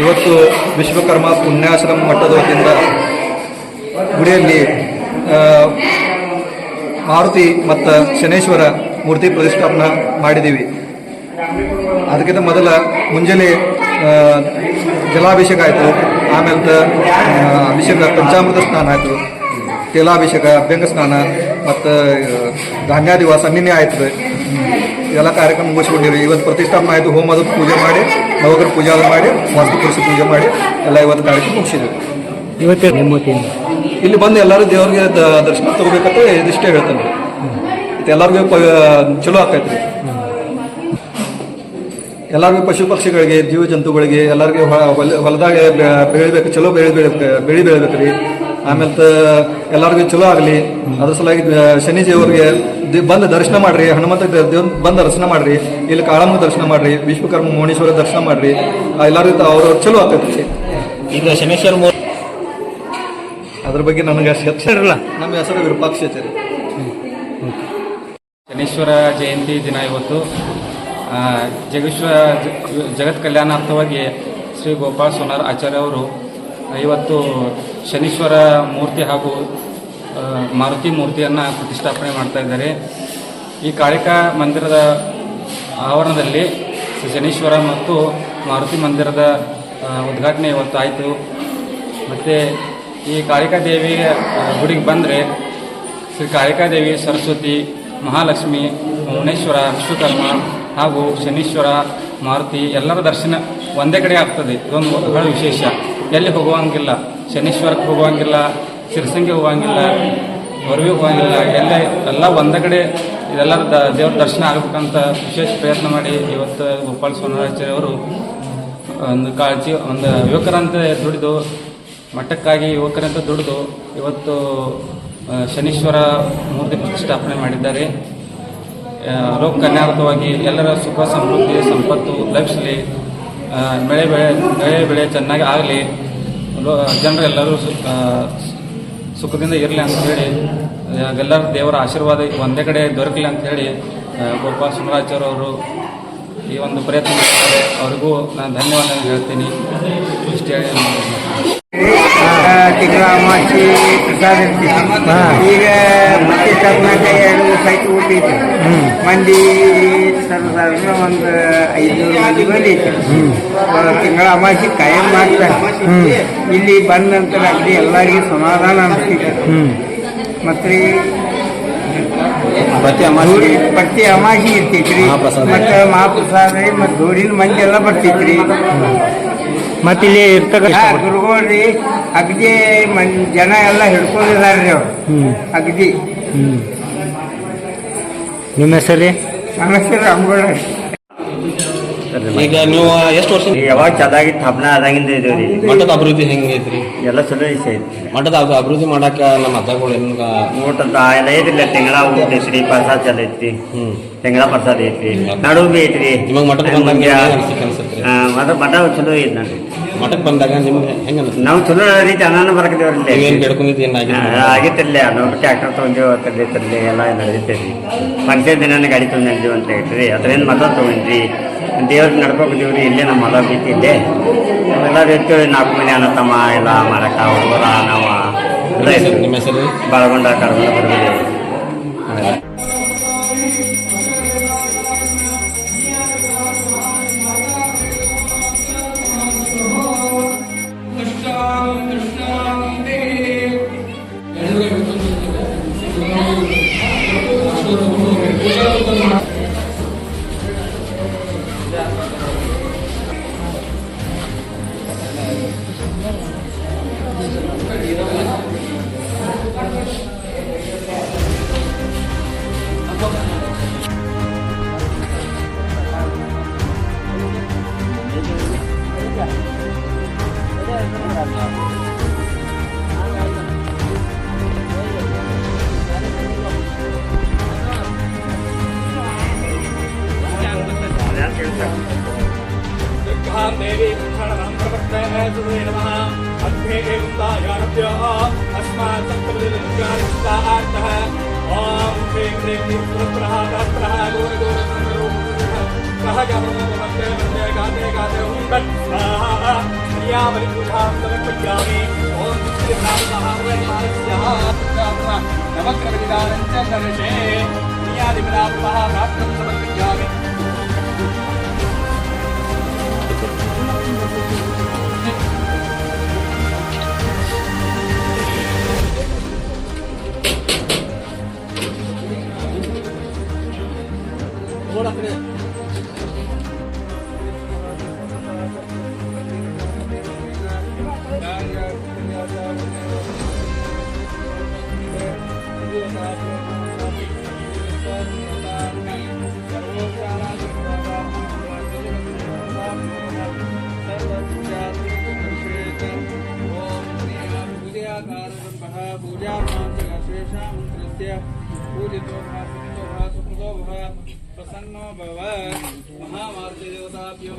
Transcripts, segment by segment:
ಇವತ್ತು ವಿಶ್ವಕರ್ಮ ಪುಣ್ಯಾಶ್ರಮ ಮಠದ ವತಿಯಿಂದ ಗುಡಿಯಲ್ಲಿ ಮಾರುತಿ ಮತ್ತು ಶನೇಶ್ವರ ಮೂರ್ತಿ ಪ್ರತಿಷ್ಠಾಪನೆ ಮಾಡಿದ್ದೀವಿ. ಅದಕ್ಕಿಂತ ಮೊದಲ ಮುಂಜಾನೆ ಜಲಾಭಿಷೇಕ ಆಯಿತು, ಆಮೇಲೆ ಅಭಿಷೇಕ ಪಂಚಾಮೃತ ಸ್ನಾನ ಆಯಿತು, ತೈಲಾಭಿಷೇಕ, ಅಭ್ಯಂಗ ಸ್ನಾನ ಮತ್ತು ಧಾನ್ಯಾದಿವಾಸ ನಿನ್ನೆ ಆಯ್ತು. ಎಲ್ಲ ಕಾರ್ಯಕ್ರಮ ಮುಗಿಸ್ಕೊಂಡಿವಿ. ಇವತ್ತು ಪ್ರತಿಷ್ಠಾಪನೆ ಆಯಿತು, ಹೋಮದ ಪೂಜೆ ಮಾಡಿ, ನವಗ್ರಹ ಪೂಜೆ ಮಾಡಿ, ವಾಸ್ತುಪುರುಷ ಪೂಜೆ ಮಾಡಿ ಎಲ್ಲ ಇವತ್ತು ಕಾರ್ಯಕ್ರಮ ಮುಗಿಸಿದ್ವಿ. ಇವತ್ತೇ ಇಲ್ಲಿ ಬಂದು ಎಲ್ಲರೂ ದೇವ್ರಿಗೆ ದರ್ಶನ ತಗೋಬೇಕಂತ ಇದಿಷ್ಟೇ ಹೇಳ್ತಾನೆ. ಎಲ್ಲರಿಗೂ ಚಲೋ ಆಗ್ತೈತ್ರಿ. ಎಲ್ಲರಿಗೂ ಪಶು ಪಕ್ಷಿಗಳಿಗೆ, ಜೀವ ಜಂತುಗಳಿಗೆ ಎಲ್ಲರಿಗೂ ಹೊಲದಾಗ ಬೆಳಿಬೇಕು, ಚಲೋ ಬೆಳೆ ಬೆಳಿಬೇಕ್ರಿ. ಆಮೇಲೆ ಎಲ್ಲರಿಗೂ ಚಲೋ ಆಗಲಿ, ಅದ್ರ ಸಲುವಾಗಿ ಶನಿ ದೇವರಿಗೆ ಬಂದು ದರ್ಶನ ಮಾಡ್ರಿ, ಹನುಮಂತ ದೇವ್ರ ಬಂದು ದರ್ಶನ ಮಾಡ್ರಿ, ಇಲ್ಲಿ ಕಾಳಮ್ಮ ದರ್ಶನ ಮಾಡ್ರಿ, ವಿಶ್ವಕರ್ಮ ಮೌನೇಶ್ವರ ದರ್ಶನ ಮಾಡ್ರಿ. ಎಲ್ಲರಿಗೂ ಅವ್ರ ಚಲೋ ಆಗ್ತೈತಿ. ಈಗ ಶನೇಶ್ವರ ಅದ್ರ ಬಗ್ಗೆ ನನಗೆ ಹೆಸರಿಲ್ಲ. ನಮ್ಮ ಹೆಸರು ವಿರೂಪಾಕ್ಷ. ಶನೀಶ್ವರ ಜಯಂತಿ ದಿನ ಇವತ್ತು ಜಗತ್ ಕಲ್ಯಾಣಾರ್ಥವಾಗಿ ಶ್ರೀ ಗೋಪಾಲ ಸೋನಾರ್ ಆಚಾರ್ಯ ಅವರು ಇವತ್ತು ಶನೀಶ್ವರ ಮೂರ್ತಿ ಹಾಗೂ ಮಾರುತಿ ಮೂರ್ತಿಯನ್ನು ಪ್ರತಿಷ್ಠಾಪನೆ ಮಾಡ್ತಾ ಇದ್ದಾರೆ. ಈ ಕಾಳಿಕಾ ಮಂದಿರದ ಆವರಣದಲ್ಲಿ ಶನೀಶ್ವರ ಮತ್ತು ಮಾರುತಿ ಮಂದಿರದ ಉದ್ಘಾಟನೆ ಇವತ್ತು ಆಯಿತು. ಮತ್ತು ಈ ಕಾಳಿಕಾದೇವಿ ಗುಡಿಗೆ ಬಂದರೆ ಶ್ರೀ ಕಾಳಿಕಾದೇವಿ, ಸರಸ್ವತಿ, ಮಹಾಲಕ್ಷ್ಮಿ, ಮೌನೇಶ್ವರ, ವಿಶ್ವಕರ್ಮ ಹಾಗೂ ಶನೀಶ್ವರ, ಮಾರುತಿ ಎಲ್ಲರ ದರ್ಶನ ಒಂದೇ ಕಡೆ ಆಗ್ತದೆ. ಇದೊಂದು ಬಹಳ ವಿಶೇಷ. ಎಲ್ಲಿ ಹೋಗುವಂಗಿಲ್ಲ, ಶನೀಶ್ವರಕ್ಕೆ ಹೋಗುವಂಗಿಲ್ಲ, ಸಿರಸಂಗಿ ಹೋಗುವಂಗಿಲ್ಲ, ಹೊರವಿಗೆ ಹೋಗಂಗಿಲ್ಲ, ಎಲ್ಲ ಒಂದೇ ಕಡೆ ಇದೆಲ್ಲರ ದೇವ್ರ ದರ್ಶನ ಆಗಬೇಕಂತ ವಿಶೇಷ ಪ್ರಯತ್ನ ಮಾಡಿ ಇವತ್ತು ಗೋಪಾಲ ಸೋನಾರಾಚಾರ್ಯ ಅವರು ಒಂದು ಯುವಕರಂತೆ ದುಡಿದು, ಮಠಕ್ಕಾಗಿ ಯುವಕರಂತ ದುಡಿದು ಇವತ್ತು ಶನೀಶ್ವರ ಮೂರ್ತಿ ಪ್ರತಿಷ್ಠಾಪನೆ ಮಾಡಿದ್ದಾರೆ. ಲೋಕ ಕಲ್ಯಾಣಾರ್ಥವಾಗಿ ಎಲ್ಲರ ಸುಖ ಸಮೃದ್ಧಿ ಸಂಪತ್ತು ಲಭಿಸಲಿ, ಬೆಳೆ ಚೆನ್ನಾಗಿ ಆಗಲಿ, ಜನರೆಲ್ಲರೂ ಸುಖದಿಂದ ಇರಲಿ ಅಂತ ಹೇಳಿ, ಎಲ್ಲರ ದೇವರ ಆಶೀರ್ವಾದ ಒಂದೇ ಕಡೆ ದೊರಕಲಿ ಅಂತ ಹೇಳಿ ಗೋಪಾಲ ಸೋನಾರಾಚಾರ್ಯ ಅವರು ಈ ಒಂದು ಪ್ರಯತ್ನ ಮಾಡ್ತಾರೆ. ಅವರಿಗೂ ನಾನು ಧನ್ಯವಾದ ಹೇಳ್ತೀನಿ. ಇಷ್ಟೇ ತಿಂಗಳ ಅಮಾವಾಸ್ಯೆ ಪ್ರಸಾದ ಇರ್ತೀವಿ. ಈಗ ಪ್ರತಿಷ್ಠಾಪನಾಕ 2 ದಿವಸ ಆಯ್ತು ಊಟೈತಿ. ಮಂದಿ ಸರ್ವಸಾಧಾರಣ ಒಂದು 500 ಮಂದಿ ಬಂದೈತಿ. ತಿಂಗಳ ಅಮಾವಾಸ್ಯೆ ಕಾಯಂ ಮಾಡ್ತಾರೆ. ಇಲ್ಲಿ ಬಂದ ನಂತರ ಅಗದಿ ಎಲ್ಲರಿಗೂ ಸಮಾಧಾನ ಅನಿಸ್ತೈತಿ. ಮತ್ತು ಪ್ರತಿ ಅಮಾವಾಸ್ಯೆ ಇರ್ತೈತ್ರಿ. ಮತ್ತು ಮಹಾಪ್ರಸಾದ ಮತ್ತು ದೂರಿನ ಮಂದಿ ಎಲ್ಲ ಬರ್ತೈತ್ರಿ. ಮತ್ತೆ ಇಲ್ಲಿ ಗುರುಗಳ್ರಿ ಅಗದಿ ಜನ ಎಲ್ಲ ಹಿಡ್ಕೊಂಡಿದಾರ್ರಿ ಅವ್ರು ಅಗದಿ. ನಿಮ್ಮ ಹೆಸರು? ನನ್ನ ಹೆಸರು ರಾಮಗೌಡ. ಈಗ ನೀವು ಎಷ್ಟು ವರ್ಷ ಯಾವಾಗ ಚೆನ್ನಾಗಿ ಸ್ಥಾಪನೆ ಆದಾಗಿಂದ ಇದೇವ್ರಿ. ಮಠದ ಅಭಿವೃದ್ಧಿ ಹೆಂಗೈತ್ರಿ? ಎಲ್ಲ ಚಲೋ ಐತಿ. ಮಠದ ಅಭಿವೃದ್ಧಿ ಮಾಡಾಕ ನಮ್ಮ ಮತಗಳು ಹೆಂಗ ಊಟದ ಎಲ್ಲ ಐತಿಲ್ಲ. ತಿಂಗಳ ಊಟ ಐತ್ರಿ, ಪ್ರಸಾದ ಚಲೋ ಐತಿ. ತಿಂಗಳ ಪ್ರಸಾದ ಐತ್ರಿ, ನಡುವು ಬಿ ಐತ್ರಿ. ನಿಮಗೆ ಮಠಕ್ಕೆ ಬಂದಾಗ ಮಠ ಚಲೋ ಐತಿ ನೋಡ್ರಿ. ಮಠಕ್ಕೆ ಬಂದಾಗ ನಿಮ್ಗೆ ಹೆಂಗ ನಾವು ಚಲೋ ರೀತಿ ಅನ್ನ ಬರಕದೇವ್ರಿ. ಏನ್ ಬೇಡ್ಕೊಂಡಿದ್ದು ಆಗಿತ್ತಿಲ್ಲ. ನಾವು ಟ್ರ್ಯಾಕ್ಟರ್ ತೊಗೊಂಡಿವಿ, ಕದ್ದೈತ್ರಿ, ಎಲ್ಲ ನಡೆದೈತ್ರಿ. ಫಂಕ್ಷನ್ ದಿನ ಗಾಡಿ ತೊಗೊಂಡಿದ್ದೀವಿ ಅಂತ ಐತ್ರಿ. ಅದರಿಂದ ಮಠ ತೊಗೊಂಡ್ರಿ, ದೇವ್ರಿಗೆ ನಡ್ಕೋಬೇಕಿವ್ರಿ. ಇಲ್ಲೇ ನಮ್ಮ ಮಠ ಬೀತಿ ಇಲ್ಲೇ ಎಲ್ಲ ರೀತಿ 4 ಮಂದಿ ಅಣ್ಣ ತಮ್ಮ ಎಲ್ಲ ಮಾರಕ ಹುಡುಗರ ನಾವು ನಿಮ್ಮ ಹೆಸರು? ಬಾಳಗೊಂಡ ಕರ್ಕೊಂಡ ಬರ್ತೀವಿ. देवी ओम प्रसन्नो भव महामार्ति देवताभ्यो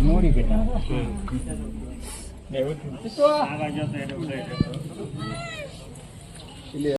ನೋಡಿ ಬೇಡ